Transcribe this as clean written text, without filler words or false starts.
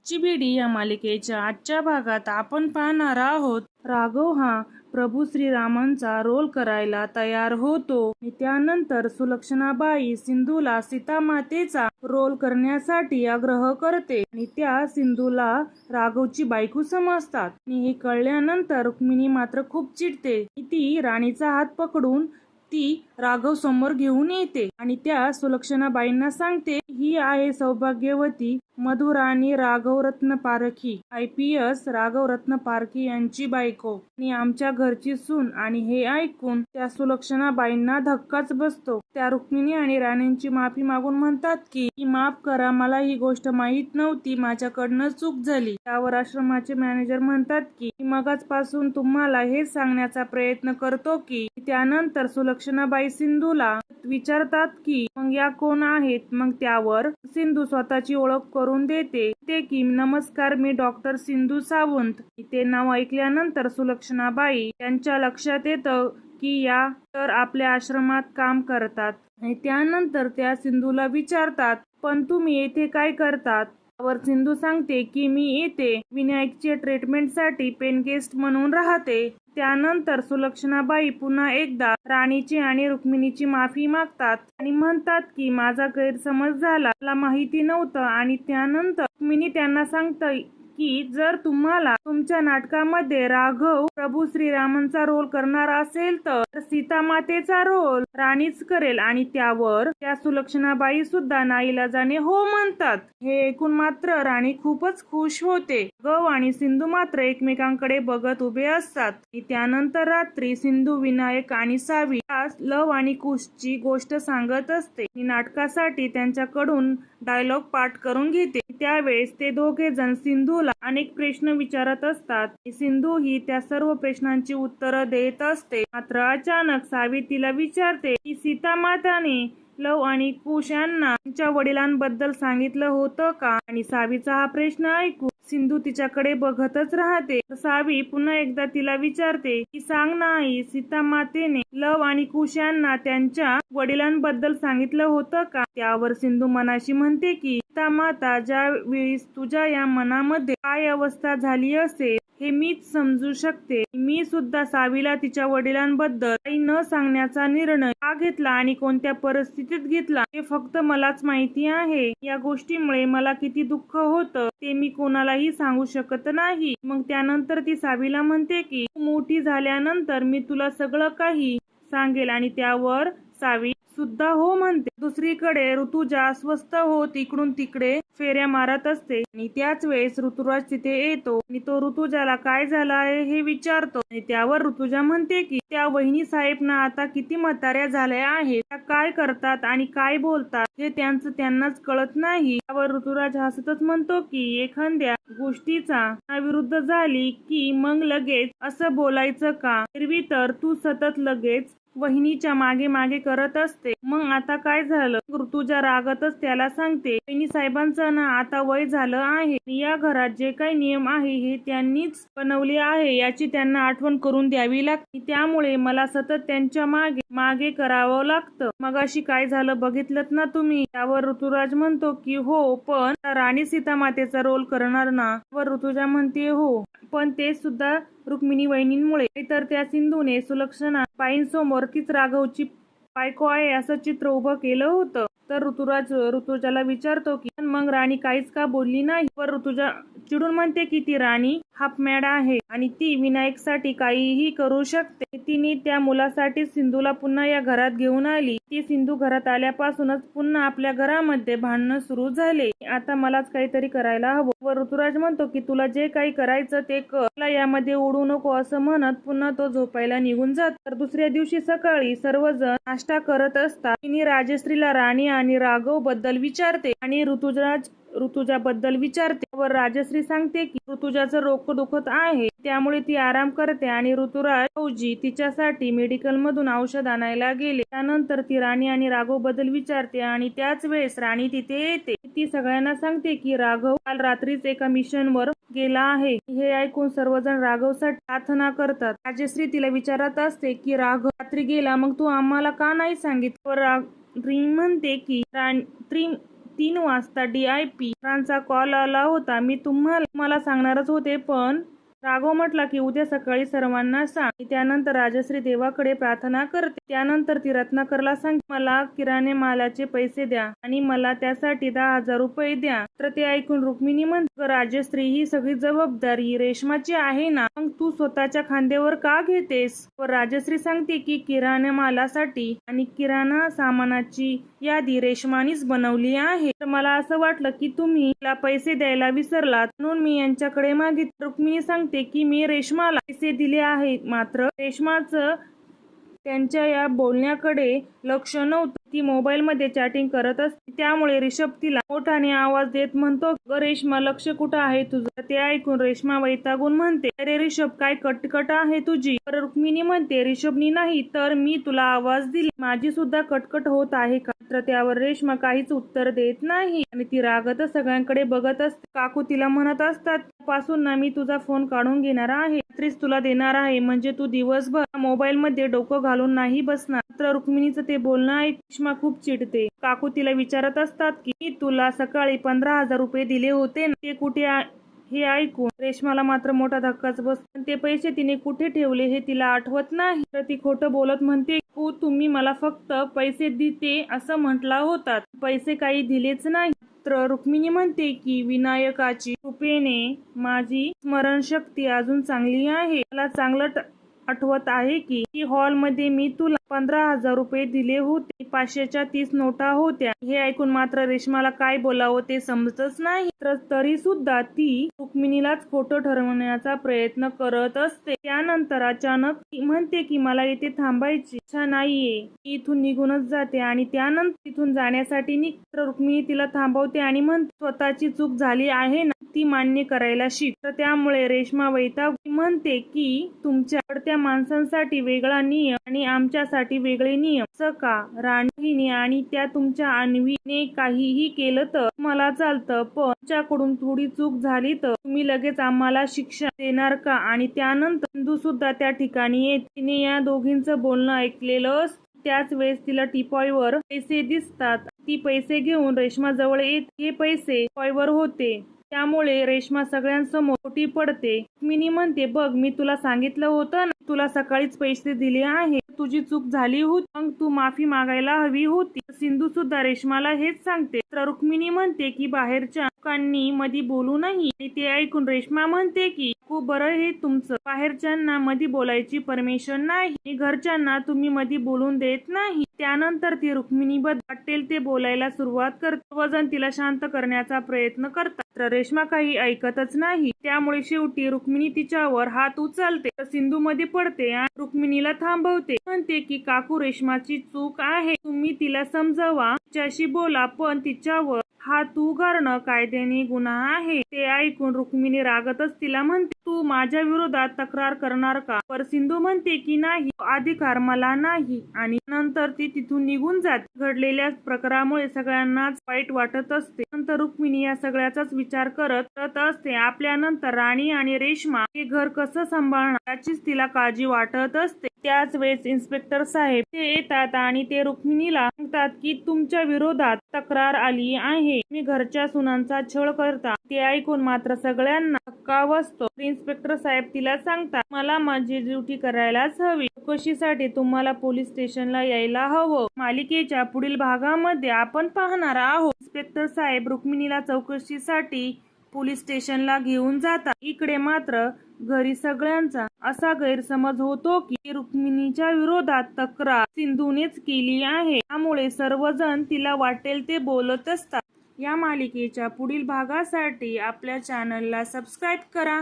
चिबिडी या मालिकेच्या आजच्या भागात आपण पाहणार आहोत राघव हा प्रभू श्रीरामांचा रोल करायला तयार होतो. त्यानंतर सुलक्षणाबाई सिंधूला सीतामातेचा रोल करण्यासाठी आग्रह करते आणि त्या सिंधूला राघवची बायको समजतात. आणि हे कळल्यानंतर रुक्मिणी मात्र खूप चिडते. ती राणीचा हात पकडून ती राघव समोर घेऊन येते आणि त्या सुलक्षणाबाईंना सांगते, ही आहे सौभाग्यवती मधुराणी राघव रत्न पारखी, IPS राघव रत्न पारखी यांची बायको आणि आमच्या घरची सून. आणि हे ऐकून त्या सुलक्षणाबाईंना धक्काच बसतो. त्या रुक्मिणी आणि राणींची माफी मागून म्हणतात की माफ करा, मला ही गोष्ट माहीत नव्हती, माझ्याकडनं चूक झाली. त्यावर आश्रमाचे मॅनेजर म्हणतात की मगाचपासून तुम्हाला हेच सांगण्याचा प्रयत्न करतो की. त्यानंतर सुलक्षणाबाई सिंधूला विचारतात की मग या कोण आहेत. मग त्यावर सिंधू स्वतःची ओळख करून देते की नमस्कार, मी डॉक्टर सिंधू सावंत. ते नाव ऐकल्यानंतर सुलक्षणाबाई त्यांच्या लक्षात येतं की या तर आपल्या आश्रमात काम करतात. आणि त्यानंतर त्या सिंधूला विचारतात, पण तुम्ही येथे काय करतात. त्यावर सिंधू सांगते की मी येथे विनायकच्या ट्रीटमेंटसाठी पेन गेस्ट म्हणून राहते. त्यानंतर सुलक्षणाबाई पुन्हा एकदा राणीची आणि रुक्मिणीची माफी मागतात आणि म्हणतात की माझा गैरसमज झाला, मला माहिती नव्हतं. आणि त्यानंतर रुक्मिणी त्यांना सांगते की जर तुम्हाला तुमच्या नाटकामध्ये राघव प्रभू श्रीरामांचा रोल करणार असेल तर सीतामातेचा रोल राणीच करेल. आणि त्यावर त्या सुलक्षणाबाई सुद्धा नाईलाजाने हो म्हणतात. हे ऐकून मात्र राणी खूपच खुश होते. राघव आणि सिंधू मात्र एकमेकांकडे बघत उभे असतात. त्यानंतर रात्री सिंधू विनायक आणि सावी लव आणि कुशची गोष्ट सांगत असते. नाटकासाठी त्यांच्याकडून डायलॉग पाठ करून घेते. त्यावेळेस ते दोघे जण सिंधूला अनेक प्रश्न विचारत असतात. सिंधू ही त्या सर्व प्रश्नांची उत्तरं देत असते. मात्र अचानक सावी तिला विचारते की सीतामाताने लव आणि कुश यांना त्यांच्या वडिलांबद्दल सांगितलं होतं का. आणि सावीचा हा प्रश्न ऐकून सिंधू तिच्याकडे बघतच राहते. सावी पुन्हा एकदा तिला विचारते की सांग ना आई, सीतामातेने लव आणि कुश यांना त्यांच्या वडिलांबद्दल सांगितलं होतं का. त्यावर सिंधू मनाशी म्हणते की सीतामाता ज्या वेळेस तुझ्या या मनामध्ये काय अवस्था झाली असेल हे मीच समजू शकते. मी सुद्धा सावीला तिच्या वडिलांबद्दल काही न सांगण्याचा निर्णय का घेतला आणि कोणत्या परिस्थितीत घेतला हे फक्त मलाच माहिती आहे. या गोष्टीमुळे मला किती दुःख होतं ते मी कोणालाही सांगू शकत नाही. मग त्यानंतर ती सावीला म्हणते की मोठी झाल्यानंतर मी तुला सगळं काही सांगेल. आणि त्यावर सावी सुद्धा हो म्हणते. दुसरीकडे ऋतुजा अस्वस्थ होत इकडून तिकडे फेऱ्या मारत असते आणि त्याच वेळेस ऋतुराज तिथे येतो आणि तो ऋतुजाला काय झालं आहे हे विचारतो. आणि त्यावर ऋतुजा म्हणते की त्या वहिनी साहेब ना आता किती म्हाताऱ्या झाल्या आहेत, त्या काय करतात आणि काय बोलतात हे त्यांचं त्यांनाच कळत नाही. त्यावर ऋतुराज हसतच म्हणतो की एखाद्या गोष्टीचा विरुद्ध झाली की मग लगेच असं बोलायचं का. एरवी तर तू सतत लगेच वहिनीच्या मागे मागे करत असते, मग आता काय झालं. ऋतुजा रागतच त्याला सांगते, वहिनी साहेबांचं ना आता वय झालं आहे. या घरात जे काही नियम आहे हे त्यांनीच बनवले आहे याची त्यांना आठवण करून द्यावी लागते. त्यामुळे मला सतत त्यांच्या मागे मागे करावं लागतं. मगाशी काय झालं बघितलं ना तुम्ही. त्यावर ऋतुराज म्हणतो की हो, पण राणी सीतामातेचा रोल करणार ना. वर ऋतुजा म्हणते हो, पण ते सुद्धा रुक्मिणी वहिनींमुळे. तर त्या सिंधूने सुलक्षणा बाईंसमोर तीच राघवची बायको आहे असं चित्र उभं केलं होतं. तर ऋतुराज ऋतुजाला विचारतो की मग राणी काहीच का बोलली नाही. वर ऋतुजा चिडून म्हणते की ती राणी हाफ मॅड आहे आणि ती विनायकसाठी काहीही करू शकते. तिने त्या मुलासाठी सिंधूला पुन्हा या घरात घेऊन आली. ती सिंधू घरात आल्यापासूनच पुन्हा आपल्या घरामध्ये भांडणं सुरू झाले. आता मलाच काहीतरी करायला हवं. व ऋतुराज म्हणतो की तुला जे काही करायचं ते कर, मला यामध्ये उडू नको असं म्हणत पुन्हा तो झोपायला निघून जातो. तर दुसऱ्या दिवशी सकाळी सर्वजण नाश्ता करत असतात. तिने राजश्रीला राणी आणि राघव बद्दल विचारते आणि ऋतुजा बद्दल विचारते. व राजश्री सांगते की ऋतुजाचं डोकं दुखत आहे त्यामुळे ती आराम करते आणि ऋतुराज भाऊजी तिच्यासाठी मेडिकल मधून औषध आणायला गेले. त्यानंतर ती राणी आणि राघव बद्दल विचारते आणि त्याच वेळेस राणी तिथे येते. ती सगळ्यांना सांगते की राघव काल रात्रीच एका मिशनवर गेला आहे. हे ऐकून सर्वजण राघवसाठी प्रार्थना करतात. राजश्री तिला विचारत असते की राघव रात्री गेला, मग तू आम्हाला का नाही सांगितलं. ती म्हणते की 3 वाजता DIP सरांचा कॉल आला होता. मी तुम्हाला सांगणारच होते, पण राघव म्हटला की उद्या सकाळी सर्वांना सांग. त्यानंतर राजश्री देवाकडे प्रार्थना करते. त्यानंतर ती रत्नाकरला सांगते, मला किराणे मालाचे पैसे द्या आणि मला त्यासाठी 10,000 रुपये द्या. तर ते ऐकून रुक्मिणी म्हणते, राजश्री ही सगळी जबाबदारी रेशमाची आहे ना, मग तू स्वतःच्या खांद्यावर का घेतेस? व राजश्री सांगते की किराणा मालासाठी आणि किराणा सामानाची यादी रेशमानीच बनवली आहे. तर मला असं वाटलं की तुम्ही तिला पैसे द्यायला विसरलात, म्हणून मी यांच्याकडे मागितले. रुक्मिणी सांगते की मी रेशमाला पैसे दिले आहेत, मात्र रेशमाचं त्यांच्या या बोलण्याकडे लक्ष नव्हतं. ती मोबाईलमध्ये चॅटिंग करत असते. त्यामुळे रिषभ तिला मोठ्याने आवाज देत म्हणतो, ग रेश्मा, लक्ष कुठं आहे तुझं? ते ऐकून रेश्मा वैतागून म्हणते, अरे रिषभ, काय कटकट आहे तुझी? तर रुक्मिणी म्हणते, रिषभनी नाही तर मी तुला आवाज दिली, माझी सुद्धा कटकट होत आहे का? तर त्यावर रेश्मा काहीच उत्तर देत नाही आणि ती रागतच सगळ्यांकडे बघत असते. काकू तिला म्हणत असतात, पासून ना मी तुझा फोन काढून घेणार आहे, रात्रीच तुला देणार आहे, म्हणजे तू दिवसभर मोबाईल मध्ये डोकं घालून नाही बसणार. तर रुक्मिणीचं ते बोलणं ऐकून रेश्मा खूप चिडते. काकू तिला विचारत असतात की मी तुला सकाळी 15,000 रुपये दिले होते ना, ते कुठे? हे ऐकून रेश्माला मात्र मोठा धक्काच बसतो. ते पैसे तिने कुठे ठेवले हे तिला आठवत नाही. तर ती खोटं बोलत म्हणते, तुम्ही मला फक्त पैसे देते असं म्हटला होता, पैसे काही दिलेच नाही. तर रुक्मिणी म्हणते की विनायकाची कृपेने माझी स्मरणशक्ती अजून चांगली आहे. मला चांगलं आठवत आहे की हॉलमध्ये मी तुला 15,000 रुपये दिले होते, 500च्या 30 नोटा होत्या. हे ऐकून मात्र रेश्माला काय बोलावं ते समजतच नाही. तर तरी सुद्धा ती रुक्मिणीलाच खोटं ठरवण्याचा प्रयत्न करत असते. त्यानंतर अचानक ती म्हणते की मला इथे थांबायची इच्छा नाहीये, इथून निघूनच जाते आणि त्यानंतर तिथून जाण्यासाठी निघते. रुक्मिणी तिला थांबवते आणि म्हणते, स्वतःची चूक झाली आहे ना, ती मान्य करायला शिक. तर त्यामुळे रेश्मा वैतागून म्हणते की तुमच्या आवडत्या माणसांसाठी वेगळा नियम आणि आमच्यासाठी वेगळे नियम, असं का? राणीने आणि त्या तुमच्या अन्वीने काहीही केलं तर मला चालतं, पण तुमच्याकडून थोडी चूक झाली तर तुम्ही लगेच आम्हाला शिक्षा देणार का? आणि त्यानंतर सिंधू सुद्धा त्या ठिकाणी येते. तिने या दोघींचं बोलणं ऐकलेलं असतं. त्याच वेळेस तिला टिपॉयवर पैसे दिसतात. ती पैसे घेऊन रेश्मा जवळ येते. हे पैसे टिपॉयवर होते, त्यामुळे रेश्मा सगळ्यांसमोर खोटी पडते. रुक्मिणी म्हणते, बघ मी तुला सांगितलं होतं ना, तुला सकाळीच पैसे दिले आहे, तुझी चूक झाली होती, मग तू माफी मागायला हवी होती. सिंधू सुद्धा रेश्माला हेच सांगते. तर रुक्मिणी म्हणते की बाहेरच्या लोकांनी मधी बोलू नाही. ते ऐकून रेश्मा म्हणते की खूप बरं, हे तुमचं बाहेरच्यांना मधी बोलायची परमिशन नाही, घरच्यांना तुम्ही मधी बोलून देत नाही. त्यानंतर ती रुक्मिणी वाटेल ते बोलायला सुरुवात करते. सर्वजण तिला शांत करण्याचा प्रयत्न करतात, तर रेश्मा काही ऐकतच नाही. त्यामुळे शेवटी रुक्मिणी तिच्यावर हात उचलते, सिंधू मध्ये पडते आणि रुक्मिणीला थांबवते. म्हणते की काकू, रेश्माची चूक आहे, तुम्ही तिला समजवा, तिच्याशी बोला, पण तिच्यावर हात उगारणं कायद्याने गुन्हा आहे. ते ऐकून रुक्मिणी रागतच तिला म्हणते, तू माझ्या विरोधात तक्रार करणार का? पर सिंधू म्हणते की नाही, अधिकार मला नाही आणि नंतर ती तिथून निघून जाते. घडलेल्या प्रकारामुळे सगळ्यांनाच वाईट वाटत असते. नंतर रुक्मिणी या सगळ्याचाच विचार करत असते. आपल्यानंतर राणी आणि रेश्मा हे घर कसं सांभाळणार याचीच तिला काळजी वाटत असते. त्याच वेळेस इन्स्पेक्टर साहेब ते येतात आणि ते रुक्मिणीला सांगतात की तुमच्या विरोधात तक्रार आली आहे, मी घरच्या सुनांचा छळ करता. ते ऐकून मात्र सगळ्यांना धक्का बसतो. इन्स्पेक्टर साहेब तिला सांगतात, मला माझी ड्युटी करायलाच हवी, चौकशीसाठी तुम्हाला पोलीस स्टेशनला यायला हवं. मालिकेच्या पुढील भागामध्ये आपण पाहणार आहोत इन्स्पेक्टर साहेब रुक्मिणीला चौकशीसाठी पोलीस स्टेशनला घेऊन जातात. इकडे मात्र घरी सगळ्यांचा असा गैरसमज होतो की रुक्मिणीच्या विरोधात तक्रार सिंधूनेच केली आहे, त्यामुळे सर्वजण तिला वाटेल ते बोलत असतात. या मालिकेच्या पुढील भागासाठी आपल्या चॅनलला सबस्क्राईब करा.